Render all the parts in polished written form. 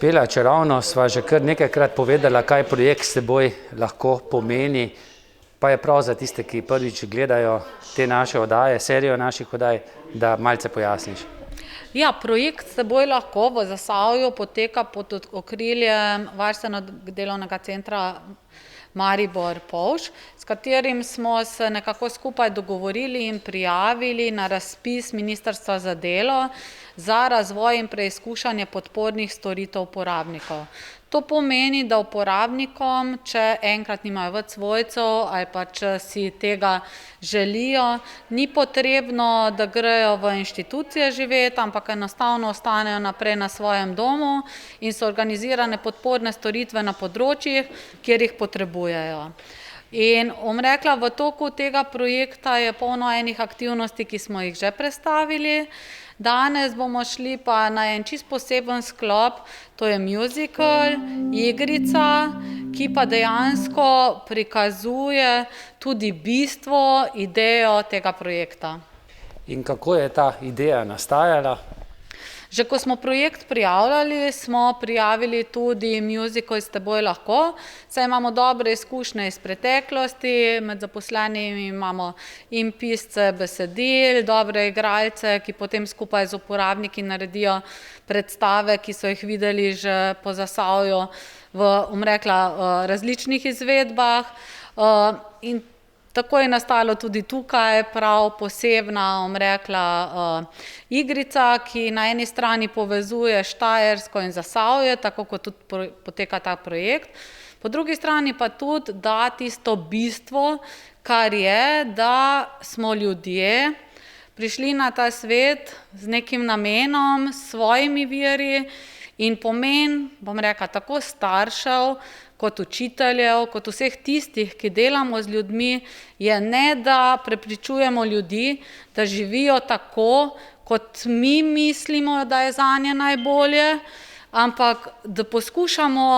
Špela, čeravno sva že kar nekajkrat povedala, kaj projekt s seboj lahko pomeni, pa je prav za tiste, ki prvič gledajo te naše oddaje, serijo naših oddaj, da malce pojasniš. Ja, projekt s seboj lahko v Zasavju poteka pod okriljem Varstveno-delovnega centra Maribor Povš, s katerim smo se nekako skupaj dogovorili in prijavili na razpis Ministrstva za delo za razvoj in preizkušanje podpornih storitev uporabnikov. To pomeni, da uporabnikom, če enkrat nimajo več svojcev ali pa če si tega želijo, ni potrebno, da grejo v inštitucije živeti, ampak enostavno ostanejo naprej na svojem domu in so organizirane podporne storitve na področjih, kjer jih potrebujejo. In rekla, v toku tega projekta je polno enih aktivnosti, ki smo jih že predstavili. Danes bomo šli pa na en čisto poseben sklop, to je musical, igrica, ki pa dejansko prikazuje tudi bistvo, idejo tega projekta. In kako je ta ideja nastajala? Že ko smo projekt prijavljali, smo prijavili tudi musical S teboj lahko, saj imamo dobre izkušnje iz preteklosti, med zaposlenimi imamo in pisce besedil, dobre igralce, ki potem skupaj z uporabniki naredijo predstave, ki so jih videli že po Zasavju v, različnih izvedbah. In tako je nastalo tudi tukaj prav posebna, igrica, ki na eni strani povezuje Štajersko in Zasavje, tako kot tudi poteka ta projekt. Po drugi strani pa tudi da tisto bistvo, kar je, da smo ljudje prišli na ta svet z nekim namenom, s svojimi viri in pomen, tako staršev, kot učiteljev, kot vseh tistih, ki delamo z ljudmi, je ne, da prepričujemo ljudi, da živijo tako, kot mi mislimo, da je zanje najbolje, ampak da poskušamo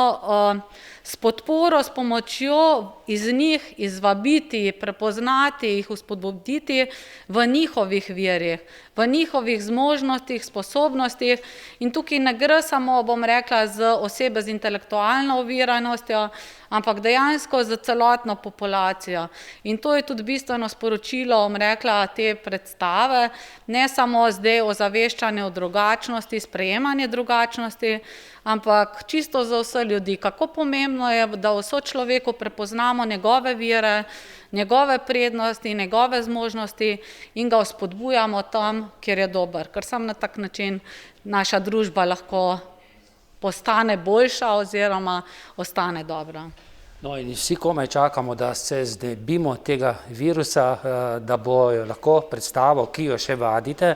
s podporo, s pomočjo iz njih izvabiti, prepoznati, jih vzpodbuditi v njihovih virih, v njihovih zmožnostih, sposobnostih. In tukaj ne gre samo, za osebe z intelektualno oviranostjo, ampak dejansko za celotno populacijo. In to je tudi bistveno sporočilo, te predstave, ne samo zdaj ozaveščanje o drugačnosti, sprejemanje drugačnosti, ampak čisto za vse ljudi. Kako pomembno je, da v sočloveku prepoznamo njegove vire, njegove prednosti, njegove zmožnosti in ga vzpodbujamo tam, kjer je dober. Ker samo na tak način naša družba lahko postane boljša oziroma ostane dobra. No, in vsi komaj čakamo, da se znebimo tega virusa, da bojo lahko predstavo, ki jo še vadite,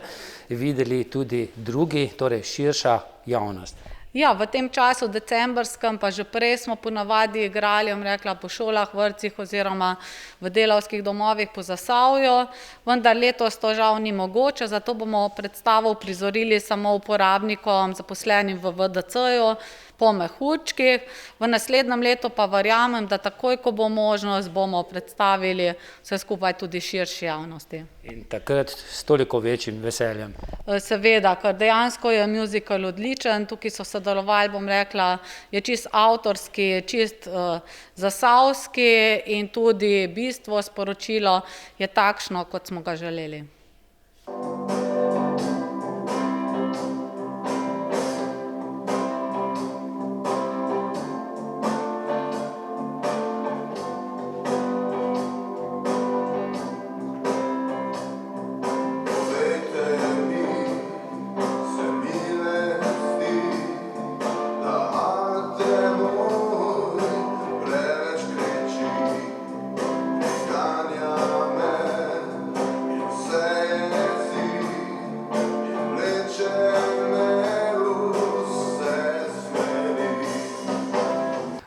videli tudi drugi, torej širša javnost. Ja, v tem času decembrskem, pa že prej smo ponavadi igrali, po šolah, vrtcih oziroma v delavskih domovih po Zasavju, vendar letos to žal ni mogoče, zato bomo predstavo uprizorili samo uporabnikom, zaposlenim v VDC-ju, po mehurčkih. V naslednjem letu pa verjamem, da takoj, ko bo možnost, bomo predstavili vse skupaj tudi širši javnosti. In takrat s toliko večjim veseljem. Seveda, ker dejansko je musical odličen, tukaj so sodelovali, je čisto avtorski, čisto zasavski in tudi bistvo, sporočilo je takšno, kot smo ga želeli.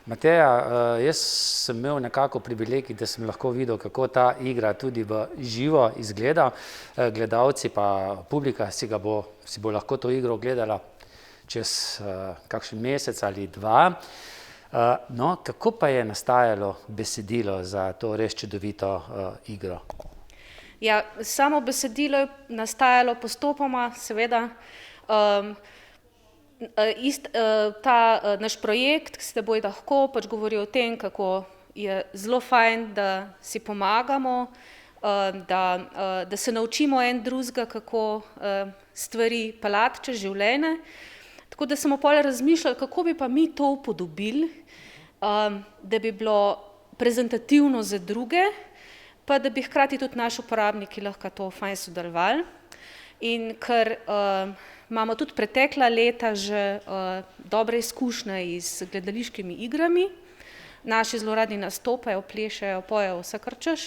Mateja, jaz sem imel nekako privilegij, da sem lahko videl, kako ta igra tudi v živo izgleda. Gledalci pa publika si bo lahko to igro gledala čez kakšen mesec ali dva. No, kako pa je nastajalo besedilo za to res čudovito igro? Ja, samo besedilo je nastajalo postopoma, seveda. ta naš projekt s teboj lahko pač govori o tem, kako je zelo fajn, da si pomagamo, da se naučimo en drugega, kako stvari peljati čez življenje. Tako da smo pol razmišljali, kako bi pa mi to upodobili, da bi bilo prezentativno za druge, pa da bi hkrati tudi naši uporabniki lahko to fajn sodelovali. In ker imamo tudi pretekla leta že dobre izkušnje z gledališkimi igrami, naši zelo radi nastopajo, plešejo, pojejo, vse kar češ.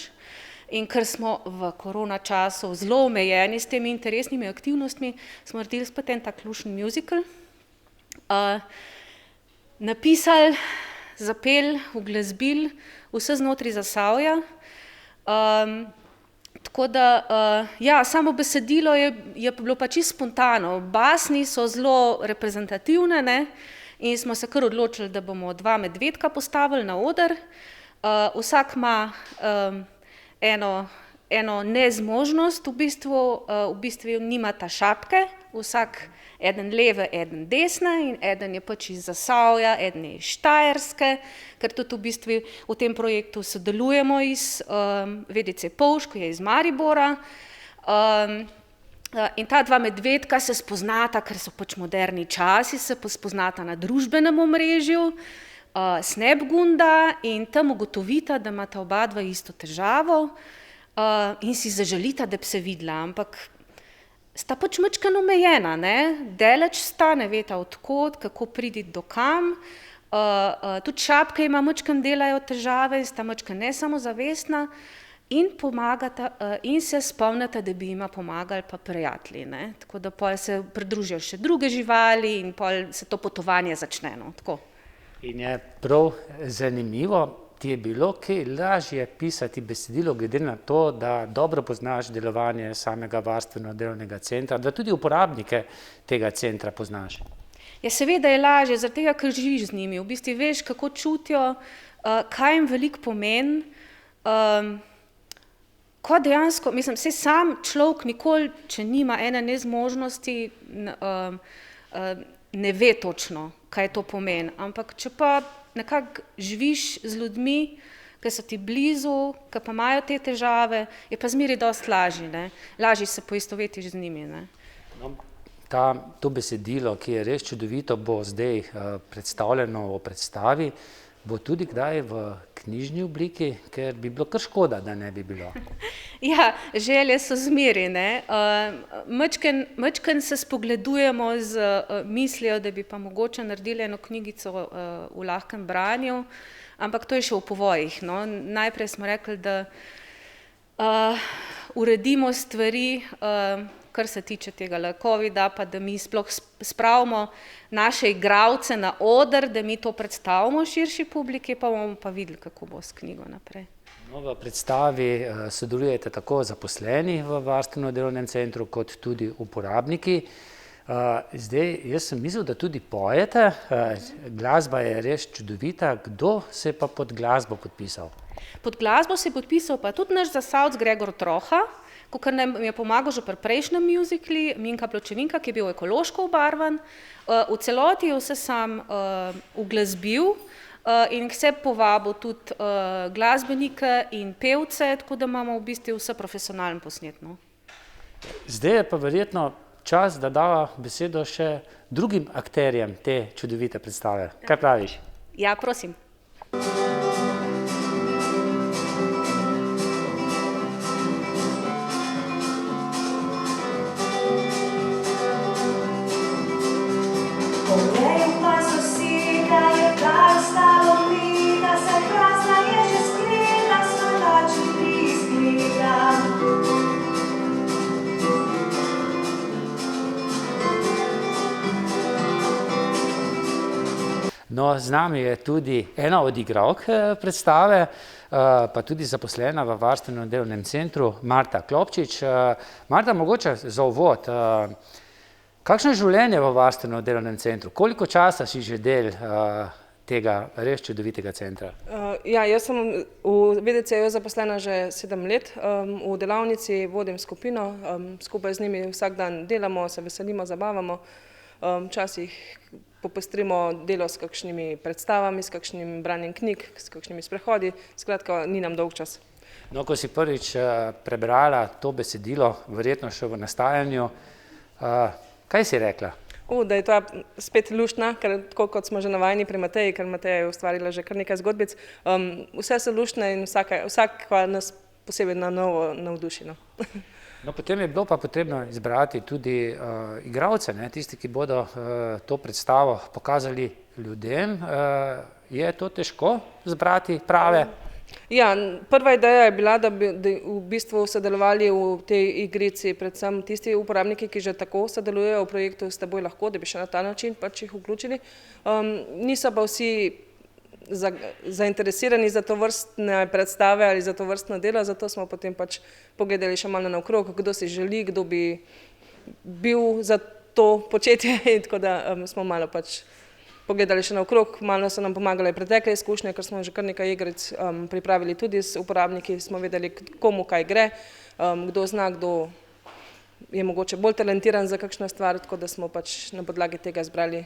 In ker smo v korona času zelo omejeni s temi interesnimi aktivnostmi, smo naredili spet en tak lušen musical, napisali, zapeli, uglasbili, vse znotraj Zasavja. Tako da, ja, samo besedilo je bilo pa čisto spontano. Basni so zelo reprezentativne, ne, in smo se kar odločili, da bomo 2 medvedka postavili na oder. Vsak ima eno nezmožnost, v bistvu nimata šapke, vsak eden leve, eden desne, in eden je pač iz Zasavja, eden je iz Štajerske, ker tudi v bistvu v tem projektu sodelujemo iz VDC Polž, ki je iz Maribora. In ta 2 medvedka se spoznata, ker so pač moderni časi, se spoznata na družbenem omrežju Snapgunda in tam ugotovita, da imata oba dva isto težavo in si zaželita, da bi se videla, ampak sta pač majčkeno omejena, ne, daleč sta, ne veta od kod, kako priti do kam, tudi šapke ima majčkeno delajo težave in sta majčkeno nesamozavestna in pomagata in se spomnita, da bi jima pomagali pa prijatelji, ne, tako da pol se pridružijo še druge živali in pol se to potovanje začne, no, tako. In je prav zanimivo, ti je bilo kaj lažje pisati besedilo, glede na to, da dobro poznaš delovanje samega varstveno-delovnega centra, da tudi uporabnike tega centra poznaš? Ja, seveda je lažje, zaradi tega, ker živiš z njimi, v bistvu veš, kako čutijo, kaj jim veliko pomeni, ko dejansko, mislim, saj sam človek nikoli, če nima ene nezmožnosti, ne ve točno, kaj to pomeni, ampak če pa nekako živiš z ljudmi, ki so ti blizu, ki pa imajo te težave, je pa zmeraj dosti lažje, ne, lažje se poistovetiš z njimi, ne. No, to besedilo, ki je res čudovito, bo zdaj predstavljeno v predstavi, bo tudi kdaj v knjižni obliki, ker bi bilo kar škoda, da ne bi bilo. Ja, želje so zmeraj, ne. Majčkeno se spogledujemo z mislijo, da bi pa mogoče naredili eno knjigico v lahkem branju, ampak to je še v povojih, no. Najprej smo rekli, da uredimo stvari, kar se tiče tega covida, pa da mi sploh spravimo naše igralce na oder, da mi to predstavimo širši publiki, pa bomo pa videli, kako bo s knjigo naprej. No, v predstavi sodelujete tako zaposleni v varstveno-delovnem centru, kot tudi uporabniki. Zdaj, jaz sem mislil, da tudi pojete, glasba je res čudovita. Kdo se je pa pod glasbo podpisal? Pod glasbo se je podpisal pa tudi naš Zasavec Gregor Troha, kakor nam je pomagal že pri prejšnjem muzikli, Minka Pločevinka, ki je bil ekološko obarvan. V celoti je vse sam uglasbil in vse povabil tudi glasbenike in pevce, tako da imamo v bistvu vse profesionalno posnetno. Zdaj je pa verjetno čas, da dava besedo še drugim akterjem te čudovite predstave. Kaj praviš? Ja, prosim. No, z nami je tudi ena od igralk predstave, pa tudi zaposlena v varstveno-delovnem centru, Marta Klopčič. Marta, mogoče za uvod, kakšno je življenje v varstveno-delovnem centru? Koliko časa si že del tega res čudovitega centra? Ja, jaz sem v VDC-ju zaposlena že 7 let. V delavnici vodim skupino, skupaj z njimi vsak dan delamo, se veselimo, zabavamo. Včasih popestrimo delo s kakšnimi predstavami, s kakšnim branjem knjig, s kakšnimi sprehodi, skratka, ni nam dolg čas. No, ko si prvič prebrala to besedilo, verjetno še v nastajanju, kaj si rekla? Da je to spet luštna, ker tako kot smo že navajeni pri Mateji, ker Mateja je ustvarila že kar nekaj zgodbic, vse so luštne in vsaka nas posebej na novo navduši. No, potem je bilo pa potrebno izbrati tudi igralce, tisti, ki bodo to predstavo pokazali ljudem. Je to težko zbrati prave? Ja, prva ideja je bila, da bi v bistvu sodelovali v tej igrici predvsem tisti uporabniki, ki že tako sodelujejo v projektu S teboj lahko, da bi še na ta način pač jih vključili. Niso pa vsi zainteresirani za to vrstne predstave ali za to vrstno delo, zato smo potem pač pogledali še malo naokrog, kdo si želi, kdo bi bil za to početje, tako da smo malo pač pogledali še naokrog, malo so nam pomagale pretekle izkušnje, ker smo že kar nekaj igric pripravili tudi s uporabniki, smo vedeli, komu kaj gre, kdo zna, kdo je mogoče bolj talentiran za kakšno stvar, tako da smo pač na podlagi tega izbrali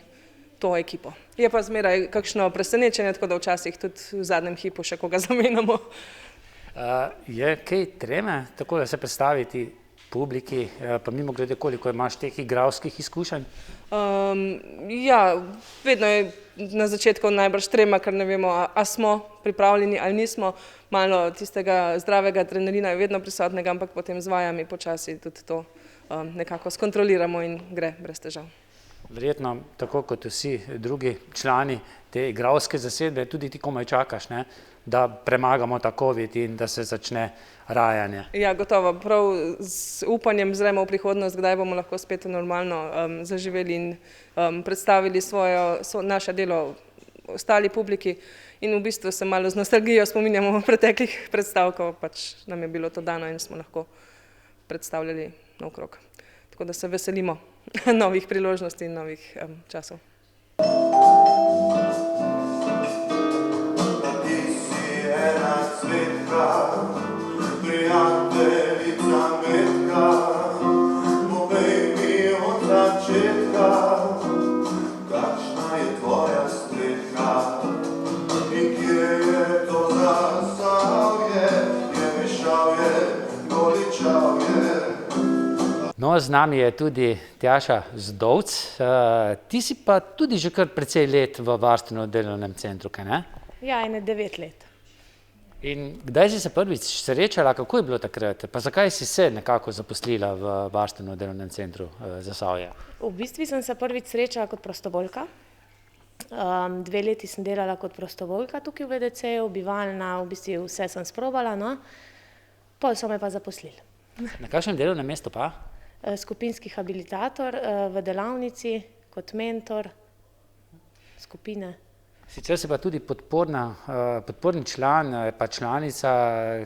to ekipo. Je pa zmeraj kakšno presenečenje, tako da včasih tudi v zadnjem hipu še koga zamenjamo. Je kaj treme, tako da se predstaviti publiki, pa mimo glede, koliko imaš teh igralskih izkušenj? Ja, vedno je na začetku najbrž trema, ker ne vemo, a smo pripravljeni ali nismo. Malo tistega zdravega adrenalina je vedno prisotnega, ampak potem z vajami počasi tudi to nekako skontroliramo in gre brez težav. Verjetno, tako kot vsi drugi člani te igralske zasedbe, tudi ti komaj čakaš, da premagamo ta COVID in da se začne rajanje. Ja, gotovo. Prav z upanjem zremo v prihodnost, kdaj bomo lahko spet normalno zaživeli in predstavili naše delo ostali publiki in v bistvu se malo z nostalgijo spominjamo preteklih predstav, ko pač nam je bilo to dano in smo lahko predstavljali naokrog. Tako da se veselimo novih priložnosti in novih časov. Ti si ena cvetka, prijateljica metka, povej mi od začetka, kakšna je tvoja streha in kje je to Zasavje, je Mešavje, Goličavje. No, z nami je tudi Tjaša Zdovc. Ti si pa tudi že kar precej let v varstveno-delovnem centru, kaj ne? Ja, 9 let. In kdaj si se prvič srečala, kako je bilo takrat? Pa zakaj si se nekako zaposlila v varstveno-delovnem centru Zasavje? V bistvu sem se prvič srečala kot prostovoljka. 2 leti sem delala kot prostovoljka tukaj v VDC-ju, bivalna, v bistvu vse sem sprobala, no. Pol so me pa zaposlili. Na kakšnem delovnem mestu pa? Skupinski habilitator v delavnici, kot mentor skupine. Sicer si pa tudi podporni član, pa članica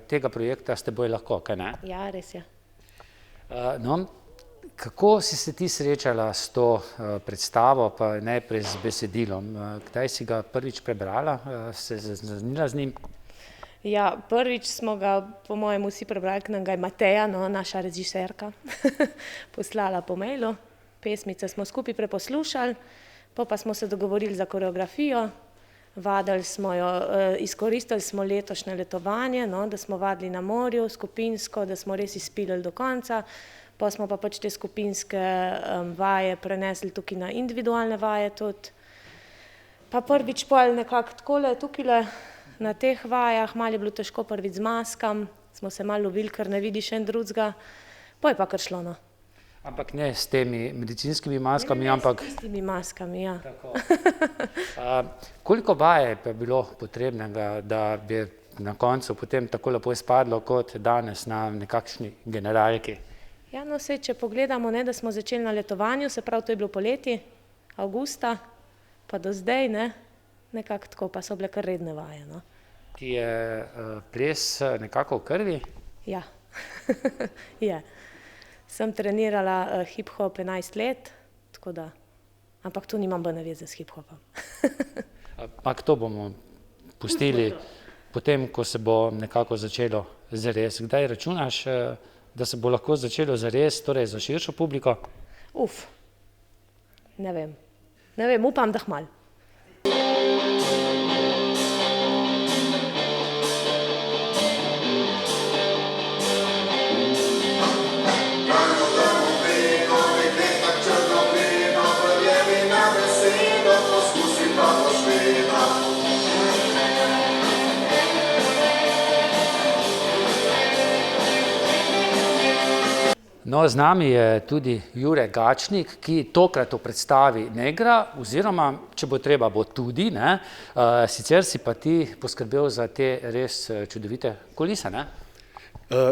tega projekta S teboj lahko, kaj ne? Ja, res je. No, kako si se ti srečala s to predstavo, pa najprej z besedilom? Kdaj si ga prvič prebrala, se zaznila z njim? Ja, prvič smo ga, po mojem, vsi prebrali, ker nam ga je Mateja, naša režiserka, poslala po mailu. Pesmice smo skupaj preposlušali, pa smo se dogovorili za koreografijo, vadili smo jo, izkoristili smo letošnje letovanje, da smo vadili na morju skupinsko, da smo res izpilili do konca, pa smo pa pač te skupinske vaje prenesli tukaj na individualne vaje tudi. Pa prvič pol nekako takole, tukajle, na teh vajah, malo je bilo težko prvič z maskam, smo se malo lovili, ker ne vidiš en drugega, pa je pa kar šlo, no. Ampak ne s temi medicinskimi maskami, ampak... Ne, s tistimi maskami, ja. Tako. Koliko vaje pa je bilo potrebnega, da bi na koncu potem tako lepo izpadlo kot danes na nekakšni generalki? Ja, no, saj, če pogledamo, da smo začeli na letovanju, se pravi, to je bilo poleti, avgusta, pa do zdaj, nekako tako, pa so bile kar redne vaje, no. Ti je ples nekako v krvi? Ja, je. Sem trenirala hip-hop 11 let, tako da, ampak tu nimam bene veze s hip-hopom. Ampak to bomo pustili potem, ko se bo nekako začelo zares. Kdaj računaš, da se bo lahko začelo zares, torej za širšo publiko? Ne vem, upam, da hmal. No, z nami je tudi Jure Gačnik, ki tokrat v predstavi ne igra, oziroma, če bo treba, bo tudi, ne. Sicer si pa ti poskrbel za te res čudovite kulise, ne?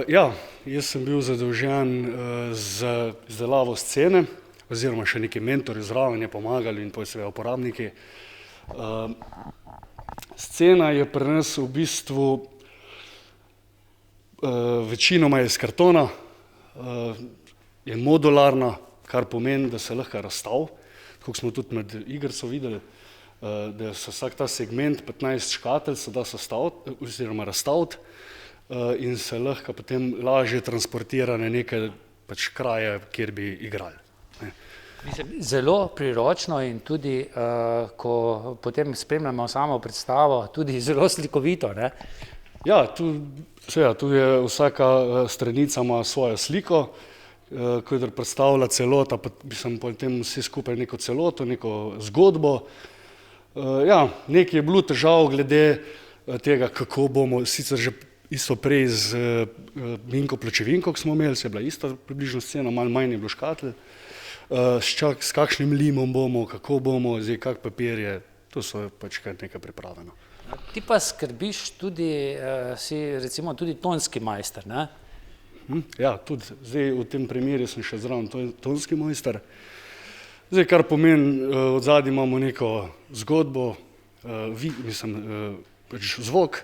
Ja, jaz sem bil zadolžen za izdelavo scene, oziroma še neki mentorji zraven je pomagali in potem seveda uporabniki. Scena je pri nas v bistvu večinoma iz kartona, je modularna, kar pomeni, da se lahko razstavi, tako smo tudi med igrico videli, da se vsak ta segment 15 škatelj se da sestaviti oziroma razstaviti in se lahko potem lažje transportira na neke pač kraje, kjer bi igrali. Zelo priročno in tudi, ko potem spremljamo samo predstavo, tudi zelo slikovito, ne? Ja, tu je vsaka stranica ima svojo sliko, katero predstavlja celota, pa mislim potem vse skupaj neko celoto, neko zgodbo. Ja, nekaj je bilo težav glede tega, kako bomo, sicer že isto prej z Minko Pločevinko, ki smo imeli, se je bila ista približno scena, malo manj je bilo škatelj, s kakšnim limom bomo, kako bomo, zdaj kak papir je, to so pač kar nekaj pripravljeno. Ti pa skrbiš tudi, si recimo tudi tonski majster, ne? Ja, tudi zdaj v tem primeru sem še zraven tonski mojster. Zdaj, kar pomeni, od zadaj imamo neko zgodbo, pač zvok,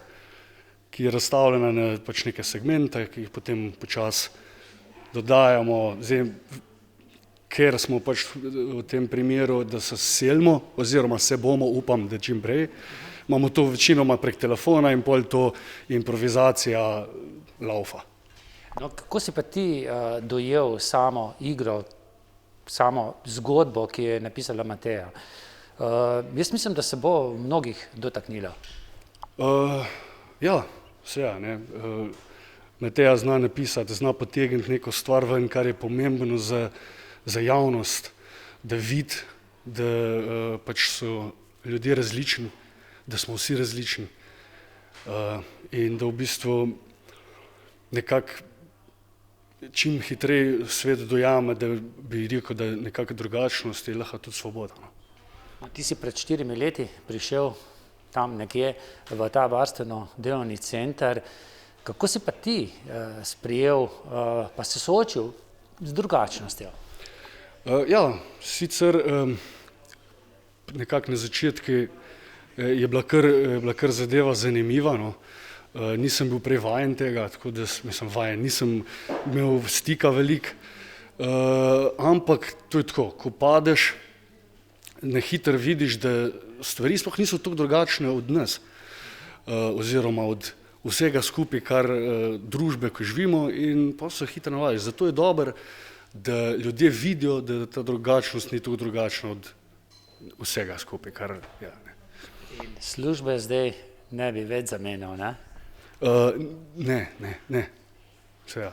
ki je razstavljena na pač neke segmente, ki jih potem počasi dodajamo. Zdaj, ker smo pač v tem primeru, da se selimo, oziroma se bomo, upam, da čim prej, imamo to večinoma prek telefona in pol to improvizacija laufa. No, kako si pa ti dojel samo igro, samo zgodbo, ki je napisala Mateja? Jaz mislim, da se bo mnogih dotaknila. Ja, vse, ne. Mateja zna napisati, zna potegniti neko stvar ven, kar je pomembno za javnost, da vidi, da pač so ljudje različni, da smo vsi različni in da v bistvu nekako čim hitreje svet dojame, da bi rekel, da nekako drugačnost je lahko tudi svoboda. Ti si pred 4 leti prišel tam nekje v ta varstveno-delovni center. Kako si pa ti sprejel, pa se soočil z drugačnostjo? Ja, sicer nekako na začetku je bila kar zadeva zanimiva, no. Nisem bil prej vajen tega, tako da nisem imel stika veliko, ampak to je tako, ko padeš, na hitro vidiš, da stvari sploh niso tako drugačne od nas, oziroma od vsega skupaj, kar družbe, ko živimo, in pa se hitro navadiš. Zato je dobro, da ljudje vidijo, da ta drugačnost ni tako drugačna od vsega skupaj, kar je. Službe zdaj ne bi več zamenjal, ne? Ne. Vse ja.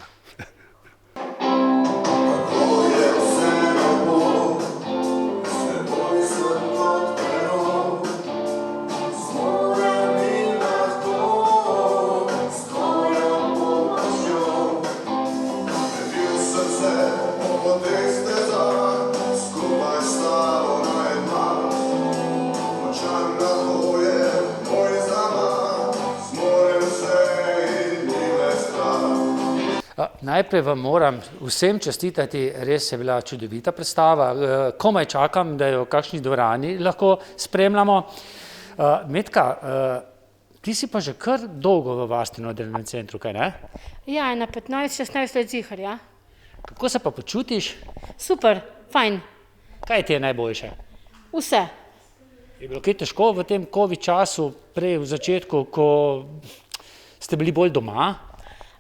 Najprej vam moram vsem čestitati, res je bila čudovita predstava. Komaj čakam, da jo v kakšni dvorani lahko spremljamo. Metka, ti si pa že kar dolgo v varstveno-delovnem centru, kaj ne? Ja, na 15-16 let zihar, ja. Kako se pa počutiš? Super, fajn. Kaj ti je najboljše? Vse. Je bilo kaj težko v tem covid času, prej v začetku, ko ste bili bolj doma?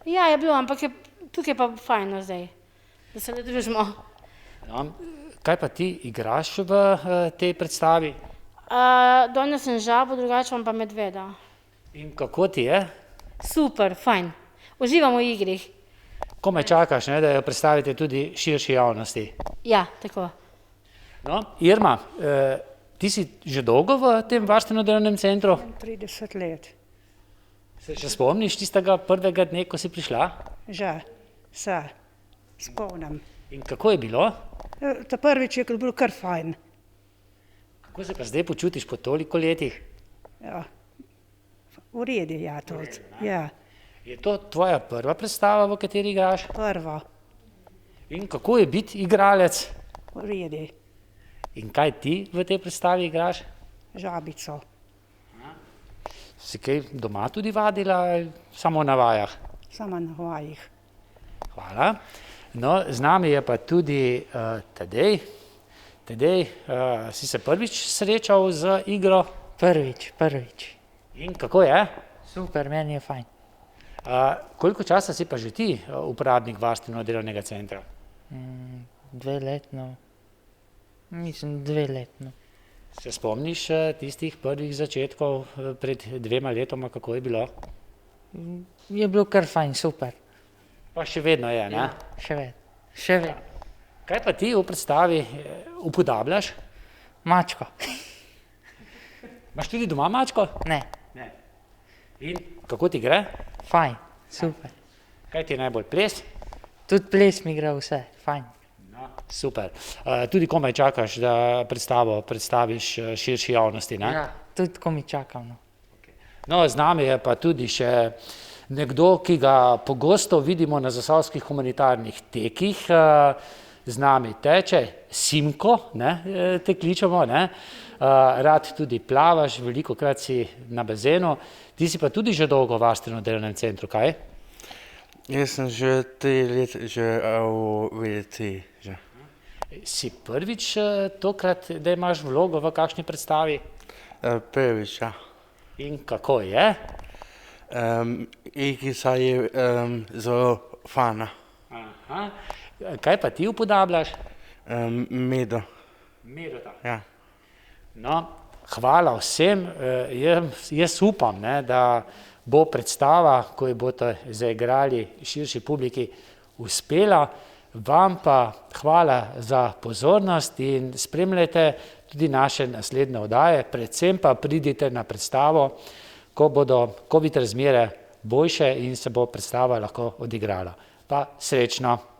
Ja, je bilo, ampak tukaj je pa fajno zdaj, da se ne družimo. No, kaj pa ti igraš v tej predstavi? Danes sem žabo, drugače imam pa medveda. In kako ti je? Super, fajn. Uživam v igri. Komaj čakaš, ne, da jo predstavite tudi širši javnosti. Ja, tako. No, Irma, ti si že dolgo v tem varstveno-delovnem centru? 30 let. Se še spomniš tistega prvega dne, ko si prišla? Že se spomnim. In kako je bilo? Ta prvič je bilo kar fajn. Kako se pa zdaj počutiš po toliko letih? Ja. V redu je tudi. Ja, Je to tvoja prva predstava, v kateri igraš? prva. In kako je biti igralec? V redu. In kaj ti v tej predstavi igraš? Žabico. Si kaj doma tudi vadila ali samo na vajah? Samo na vajih. Hvala. No, z nami je pa tudi Tadej. Tadej, si se prvič srečal z igro? Prvič. In kako je? Super, meni je fajn. Koliko časa si pa že ti uporabnik varstveno-delovnega centra? 2-letno. Mislim, 2-letno. Se spomniš tistih prvih začetkov pred 2 letoma, kako je bilo? Je bilo kar fajn, super. Pa še vedno je, ne? Še vedno. Kaj pa ti v predstavi upodabljaš? Mačko. Imaš tudi doma mačko? Ne, In kako ti gre? fajn, super. Kaj ti je najbolj ples? Tudi ples mi gre vse, fajn. No, super. Tudi komaj čakaš, da predstavo predstaviš širši javnosti, ne? Ja, tudi ko mi čakam. No. No, z nami je pa tudi še nekdo, ki ga pogosto vidimo na zasavskih humanitarnih tekih. Z nami teče, Simko, ne, te kličemo, ne. Rad tudi plavaš, velikokrat si na bazenu. Ti si pa tudi že dolgo v varstveno-delovnem centru, kaj? Jaz sem že 3 leta že v VDC. Že. Si prvič tokrat, da imaš vlogo v kakšni predstavi? Prvič, ja. In kako je? Igrica je zelo fana. Aha. Kaj pa ti upodabljaš? Medo. Medota. Ja. No, hvala vsem. Jaz upam, ne, da bo predstava, ko jo boste zaigrali širši publiki, uspela. Vam pa hvala za pozornost in spremljajte tudi naše naslednje oddaje. Predvsem pa pridite na predstavo, ko bodo covid razmere boljše in se bo predstava lahko odigrala. Pa srečno!